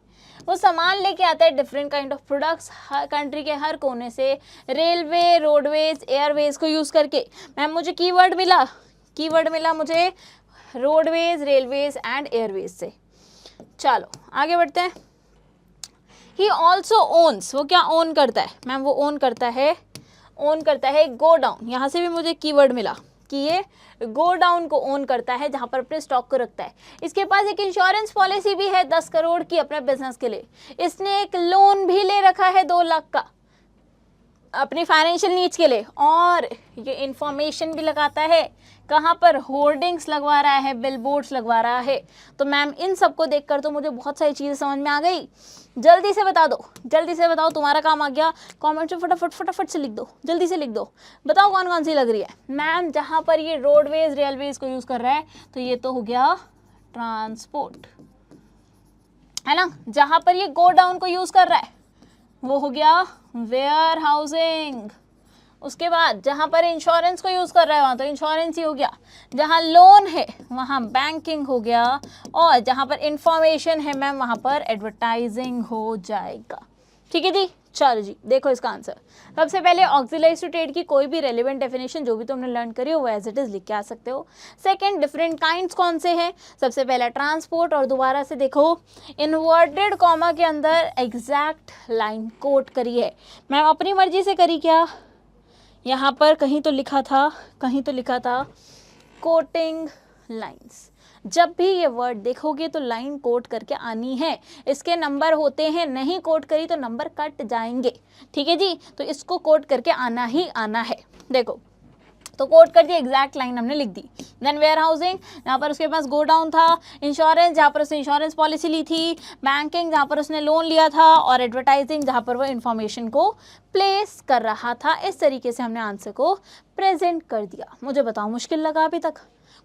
वो सामान लेके आता है different kind of products country के हर कोने से, रेलवे, रोडवेज, एयरवेज को यूज़ करके। मैम मुझे कीवर्ड मिला मुझे रोडवेज, रेलवेज एंड एयरवेज से। चलो आगे बढ़ते हैं। ही ऑल्सो ओन्स, वो क्या ओन करता है मैम? वो ओन करता है गो डाउन। यहाँ से भी मुझे कीवर्ड मिला कि ये गो डाउन को ओन करता है जहाँ पर अपने स्टॉक को रखता है। इसके पास एक इंश्योरेंस पॉलिसी भी है 10 करोड़ की अपने बिजनेस के लिए। इसने एक लोन भी ले रखा है 2 लाख का अपनी फाइनेंशियल नीड्स के लिए। और ये इंफॉर्मेशन भी लगाता है, कहाँ पर? होर्डिंग्स लगवा रहा है, बिलबोर्ड्स लगवा रहा है। तो मैम इन सबको देखकर तो मुझे बहुत सारी चीज़ें समझ में आ गई। जल्दी से बताओ, तुम्हारा काम आ गया। कमेंट में फटाफट से लिख दो, जल्दी से लिख दो। बताओ कौन कौन सी लग रही है मैम? जहाँ पर ये रोडवेज, रेलवेज को यूज़ कर रहा है तो ये तो हो गया ट्रांसपोर्ट, है ना। जहाँ पर ये गो डाउन को यूज़ कर रहा है वो हो गया वेयर हाउसिंग। उसके बाद जहाँ पर इंश्योरेंस को यूज़ कर रहा है वहाँ तो इंश्योरेंस ही हो गया। जहाँ लोन है वहाँ बैंकिंग हो गया। और जहाँ पर इंफॉर्मेशन है मैम वहाँ पर एडवर्टाइजिंग हो जाएगा। ठीक है जी, चलो जी देखो इसका आंसर। सबसे पहले ऑक्सिलाइज टू ट्रेड की कोई भी रेलिवेंट डेफिनेशन जो भी तुमने लर्न करी हो वो एज इट इज़ लिख के आ सकते हो। सेकंड, डिफरेंट काइंड्स कौन से हैं? सबसे पहला ट्रांसपोर्ट, और दोबारा से देखो इन्वर्टेड कॉमा के अंदर एग्जैक्ट लाइन कोट करी है। मैं अपनी मर्जी से करी क्या? यहाँ पर कहीं तो लिखा था कोटिंग लाइंस। जब भी ये वर्ड देखोगे तो लाइन कोट करके आनी है। इसके नंबर होते हैं, नहीं कोट करी तो नंबर कट जाएंगे। ठीक है जी, तो इसको कोट करके आना ही आना है। देखो तो कोट कर दी, एग्जैक्ट लाइन हमने लिख दी। देन वेयर हाउसिंग, जहाँ पर उसके पास गो डाउन था। इंश्योरेंस, जहाँ पर उसने इंश्योरेंस पॉलिसी ली थी। बैंकिंग, जहाँ पर उसने लोन लिया था। और एडवर्टाइजिंग, जहाँ पर वो इन्फॉर्मेशन को प्लेस कर रहा था। इस तरीके से हमने आंसर को प्रेजेंट कर दिया। मुझे बताओ मुश्किल लगा अभी तक?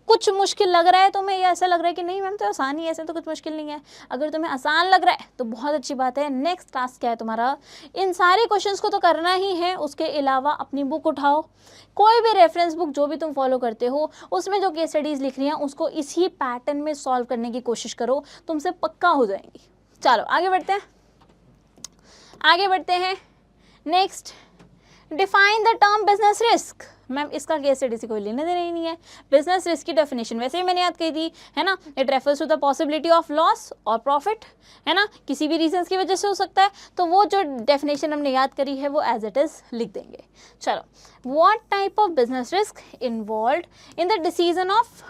कुछ मुश्किल लग रहा है तुम्हें या ऐसा लग रहा है कि नहीं मैम तो आसान ही है, ऐसे तो कुछ मुश्किल नहीं है? अगर तुम्हें आसान लग रहा है तो बहुत अच्छी बात है। नेक्स्ट टास्क क्या है तुम्हारा? इन सारे क्वेश्चंस को तो करना ही है, उसके अलावा अपनी बुक उठाओ, कोई भी रेफरेंस बुक जो भी तुम फॉलो करते हो उसमें जो केस स्टडीज़ लिख रही हैं उसको इसी पैटर्न में सॉल्व करने की कोशिश करो, तुमसे पक्का हो जाएंगी। चलो आगे बढ़ते हैं। Next, define the term business risk. Ma'am इसका केस स्टडी से कोई लेने देना ही नहीं है। बिजनेस रिस्क की डेफिनेशन वैसे ही मैंने याद की थी, है ना। It refers to the possibility of loss और प्रॉफिट, है ना, किसी भी रीजंस की वजह से हो सकता है। तो वो जो डेफिनेशन हमने याद करी है वो एज इट इज़ लिख देंगे। चलो, what type of business risk involved in the decision of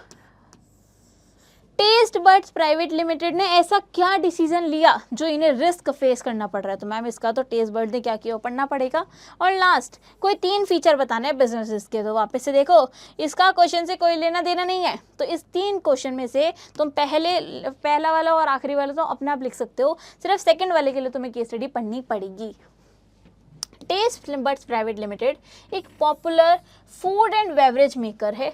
test Buds private limited ने ऐसा क्या डिसीजन लिया जो इन्हें रिस्क फेस करना पड़ रहा है? तो मैम इसका तो टेस्ट बर्ड ने क्या किया पढ़ना पड़ेगा। और लास्ट, कोई 3 फीचर बताने हैं बिजनेस रिस्क के। तो वापस से देखो, इसका क्वेश्चन से कोई लेना देना नहीं है। तो इस 3 क्वेश्चन में से तुम पहला वाला और आखिरी वाला तो अपने आप लिख सकते हो, सिर्फ सेकंड वाले के लिए तुम्हें केस स्टडी पढ़नी पड़ेगी। टेस्ट बड्स प्राइवेट लिमिटेड एक popular food and beverage maker है,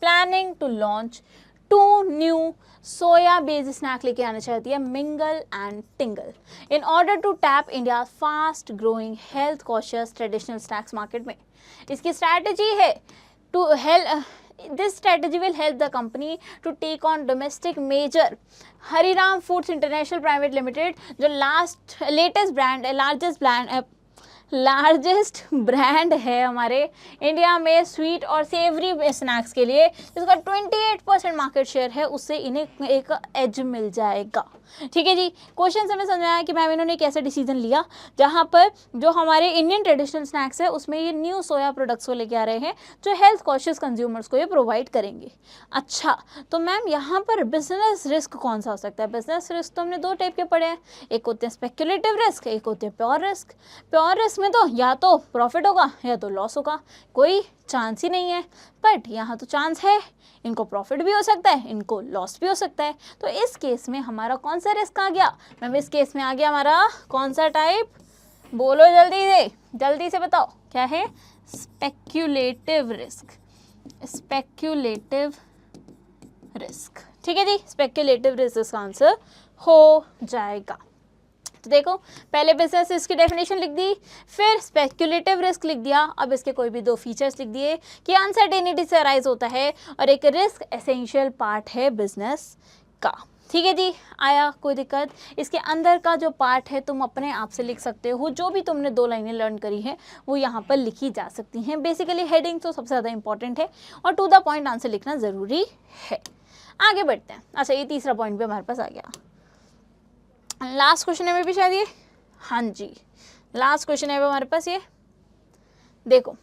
planning to launch 2 new soya based snack लेके आना चाहती है, Mingle and Tingle, in order to tap India fast growing health conscious traditional snacks market में। इसकी स्ट्रैटेजी है to this strategy will help the company to take on domestic major Hariram Foods International Private Limited, जो लार्जेस्ट ब्रांड है हमारे इंडिया में स्वीट और सेवरी स्नैक्स के लिए, जिसका 28% मार्केट शेयर है, उससे इन्हें एक एज मिल जाएगा। ठीक है जी, क्वेश्चन से हमें समझ आया कि मैम इन्होंने कैसे डिसीजन लिया, जहाँ पर जो हमारे इंडियन ट्रेडिशनल स्नैक्स है उसमें ये न्यू सोया प्रोडक्ट्स को लेके आ रहे हैं जो हेल्थ कॉन्शियस कंज्यूमर्स को ये प्रोवाइड करेंगे। अच्छा, तो मैम यहाँ पर बिजनेस रिस्क कौन सा हो सकता है? बिजनेस रिस्क तो हमने दो टाइप के पढ़े हैं, एक होते हैं स्पेक्यूलेटिव रिस्क, एक होते हैं प्योर रिस्क। प्योर रिस्क में तो या तो प्रॉफिट होगा या तो लॉस होगा, कोई चांस ही नहीं है। बट यहाँ तो चांस है, इनको प्रॉफिट भी हो सकता है, इनको लॉस भी हो सकता है। तो इस केस में हमारा कौन सा रिस्क आ गया मैम? इस केस में आ गया हमारा कौन सा टाइप? बोलो जल्दी से बताओ, क्या है? Speculative risk. स्पेक्यूलेटिव रिस्क, ठीक है जी, स्पेक्यूलेटिव रिस्क इसका आंसर हो जाएगा। तो देखो, पहले बिजनेस रिस्क की डेफिनेशन लिख दी, फिर स्पेक्यूलेटिव रिस्क लिख दिया, अब इसके कोई भी दो फीचर्स लिख दिए कि अनसर्टेनिटी से अराइज होता है और एक रिस्क एसेंशियल पार्ट है बिजनेस का। ठीक है जी, आया कोई दिक्कत? इसके अंदर का जो पार्ट है तुम अपने आप से लिख सकते हो, जो भी तुमने दो लाइनें लर्न करी हैं वो यहाँ पर लिखी जा सकती हैं। बेसिकली हेडिंग तो सबसे ज़्यादा इंपॉर्टेंट है और टू द पॉइंट आंसर लिखना ज़रूरी है। आगे बढ़ते हैं। अच्छा, ये तीसरा पॉइंट भी हमारे पास आ गया। लास्ट क्वेश्चन है भी शायद ये, हाँ जी लास्ट क्वेश्चन है हमारे पास ये। देखो,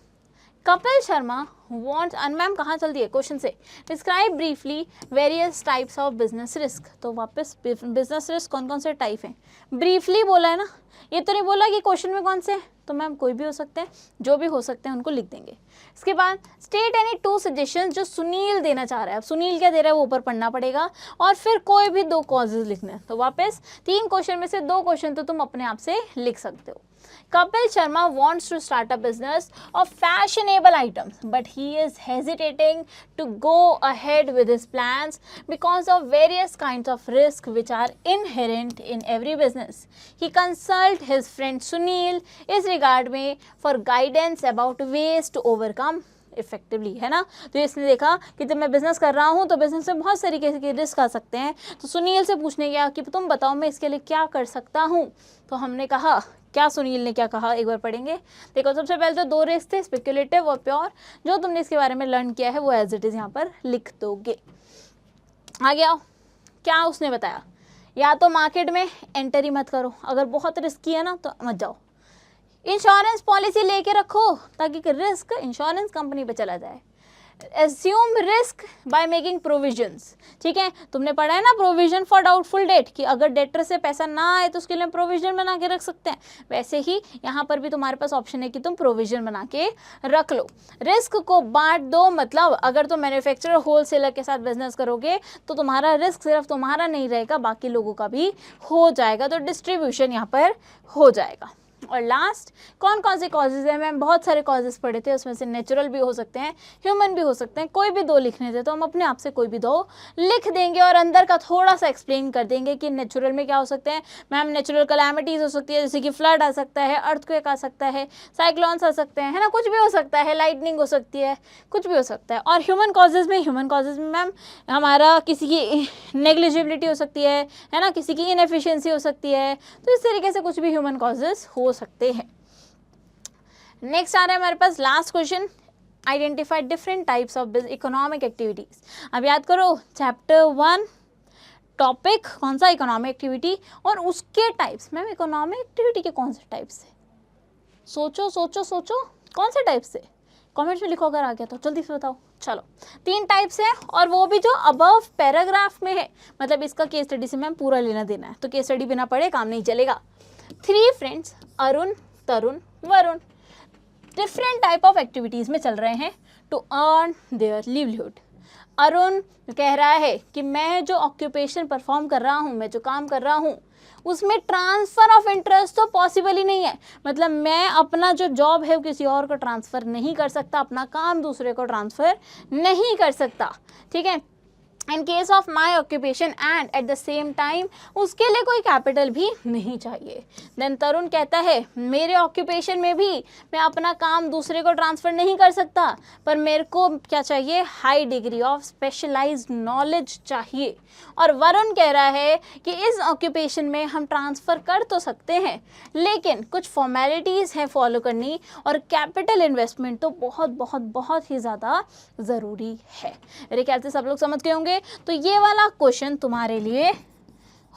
कपिल शर्मा वॉन्ट्स, मैम कहाँ चल दिए क्वेश्चन से, describe briefly various types of business risk. तो वापस बिजनेस रिस्क कौन कौन से टाइप हैं ब्रीफली बोला है ना, ये तो नहीं बोला कि क्वेश्चन में कौन से हैं। तो मैम कोई भी हो सकते हैं, जो भी हो सकते हैं उनको लिख देंगे। इसके बाद स्टेट एनी टू सजेशंस जो सुनील देना चाह रहा है। अब सुनील क्या दे रहा है वो ऊपर पढ़ना पड़ेगा, और फिर कोई भी दो कॉजेज लिखने हैं। तो वापस 3 क्वेश्चन में से 2 क्वेश्चन तो तुम अपने आप से लिख सकते हो। Kapil Sharma wants to start a business of fashionable items, but he is hesitating to go ahead with his plans because of various kinds of risks which are inherent in every business. He consulted his friend Sunil इस regard में for guidance about ways to overcome effectively, है ना। तो इसने देखा कि जब मैं बिजनेस कर रहा हूँ तो बिजनेस में बहुत तरीके के रिस्क आ सकते हैं, तो सुनील से पूछने गया कि तुम बताओ मैं इसके लिए क्या कर सकता हूँ। तो हमने कहा, क्या सुनील ने क्या कहा एक बार पढ़ेंगे। देखो, सबसे पहले तो 2 रिस्क थे, स्पेक्यूलेटिव और प्योर। जो तुमने इसके बारे में लर्न किया है वो एज इट इज़ यहाँ पर लिख दोगे। आगे आओ, क्या उसने बताया, या तो मार्केट में एंटर ही मत करो, अगर बहुत रिस्की है ना तो मत जाओ। इंश्योरेंस पॉलिसी लेके रखो ताकि रिस्क इंश्योरेंस कंपनी पे चला जाए। Assume risk by making provisions, ठीक है, तुमने पढ़ा है ना प्रोविजन फॉर डाउटफुल डेट, कि अगर डेटर से पैसा ना आए तो उसके लिए प्रोविजन बना के रख सकते हैं। वैसे ही यहाँ पर भी तुम्हारे पास ऑप्शन है कि तुम प्रोविजन बना के रख लो। रिस्क को बांट दो, मतलब अगर तुम मैन्युफैक्चरर होलसेलर के साथ बिजनेस करोगे तो तुम्हारा रिस्क सिर्फ तुम्हारा नहीं रहेगा, बाकी लोगों का भी हो जाएगा, तो डिस्ट्रीब्यूशन यहाँ पर हो जाएगा। और लास्ट, कौन कौन से कॉजेज हैं? मैम बहुत सारे कॉजेज पढ़े थे, उसमें से नेचुरल भी हो सकते हैं, ह्यूमन भी हो सकते हैं, कोई भी 2 लिखने थे तो हम अपने आप से कोई भी 2 लिख देंगे और अंदर का थोड़ा सा एक्सप्लेन कर देंगे कि नेचुरल में क्या हो सकते हैं। मैम नेचुरल कैलामिटीज़ हो सकती है, जैसे कि फ्लड आ सकता है, अर्थक्वेक आ सकता है, साइक्लोन्स आ सकते हैं, है ना, कुछ भी हो सकता है, लाइटनिंग हो सकती है, कुछ भी हो सकता है। और ह्यूमन कॉजेज में मैम हमारा किसी की नेग्लिजिबिलिटी हो सकती है ना, किसी की इनएफिशिएंसी हो सकती है, तो इस तरीके से कुछ भी ह्यूमन कॉजेज हो सकते हैं। नेक्स्ट आ रहा है हमारे पास last question, identify different types of economic activities. अब याद करो, चैप्टर 1 टॉपिक कौन सा? इकोनॉमिक एक्टिविटी, और उसके टाइप्स। मैम इकोनॉमिक एक्टिविटी के कौन से टाइप्स है? सोचो सोचो सोचो, कौन से टाइप्स है? कमेंट्स में लिखो अगर आ गया तो, जल्दी से बताओ। चलो, 3 टाइप्स हैं, और वो भी जो अबव पैराग्राफ में है, मतलब इसका केस स्टडी से मैम पूरा लेना देना है, तो केस स्टडी बिना पढ़े काम नहीं चलेगा। 3 friends, Arun, Tarun, Varun, different type of activities में चल रहे हैं to earn their livelihood. Arun कह रहा है कि मैं जो ऑक्यूपेशन परफॉर्म कर रहा हूँ, मैं जो काम कर रहा हूँ, उसमें ट्रांसफ़र ऑफ इंटरेस्ट तो पॉसिबल ही नहीं है। मतलब मैं अपना जो जॉब है वो किसी और को ट्रांसफ़र नहीं कर सकता, अपना काम दूसरे को ट्रांसफ़र नहीं कर सकता, ठीक है। In case of my occupation and at the same time उसके लिए कोई कैपिटल भी नहीं चाहिए। देन तरुण कहता है मेरे ऑक्यूपेशन में भी मैं अपना काम दूसरे को ट्रांसफ़र नहीं कर सकता, पर मेरे को क्या चाहिए, high degree of specialised knowledge चाहिए। और वरुण कह रहा है कि इस ऑक्यूपेशन में हम ट्रांसफ़र कर तो सकते हैं, लेकिन कुछ फॉर्मेलिटीज़ हैं फॉलो करनी, और कैपिटल इन्वेस्टमेंट तो बहुत बहुत बहुत ही ज़्यादा ज़रूरी है। मेरे ख्याल से सब लोग समझ गए होंगे। तो ये वाला क्वेश्चन तुम्हारे लिए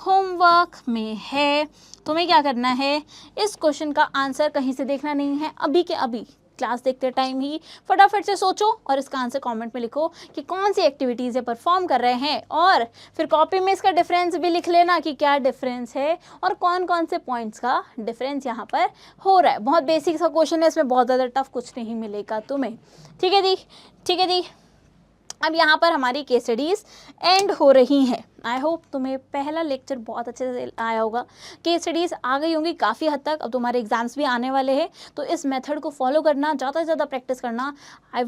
होमवर्क में है। तुम्हें क्या करना है, इस क्वेश्चन का आंसर कहीं से देखना नहीं है, अभी के अभी क्लास देखते टाइम ही फटाफट से सोचो और इसका आंसर कमेंट में लिखो कि कौन सी एक्टिविटीज़ ये परफॉर्म कर रहे हैं, और फिर कॉपी में इसका डिफरेंस भी लिख लेना कि क्या डिफरेंस है और कौन कौन से पॉइंट्स का डिफरेंस यहाँ पर हो रहा है। बहुत बेसिक सा क्वेश्चन है, इसमें बहुत ज़्यादा टफ कुछ नहीं मिलेगा तुम्हें। ठीक है दी, ठीक है दी। अब यहाँ पर हमारी केस स्टडीज़ एंड हो रही हैं। आई होप तुम्हें पहला लेक्चर बहुत अच्छे से आया होगा, केस स्टडीज़ आ गई होंगी काफ़ी हद तक। अब तुम्हारे एग्जाम्स भी आने वाले हैं, तो इस मेथड को फॉलो करना, ज़्यादा से ज़्यादा प्रैक्टिस करना। आई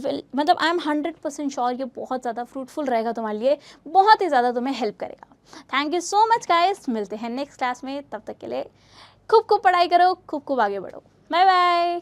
एम 100% श्योर ये बहुत ज़्यादा फ्रूटफुल रहेगा तुम्हारे लिए, बहुत ही ज़्यादा तुम्हें हेल्प करेगा। Thank you so much guys, मिलते हैं नेक्स्ट क्लास में। तब तक के लिए खूब खूब पढ़ाई करो, खूब खूब आगे बढ़ो। Bye bye.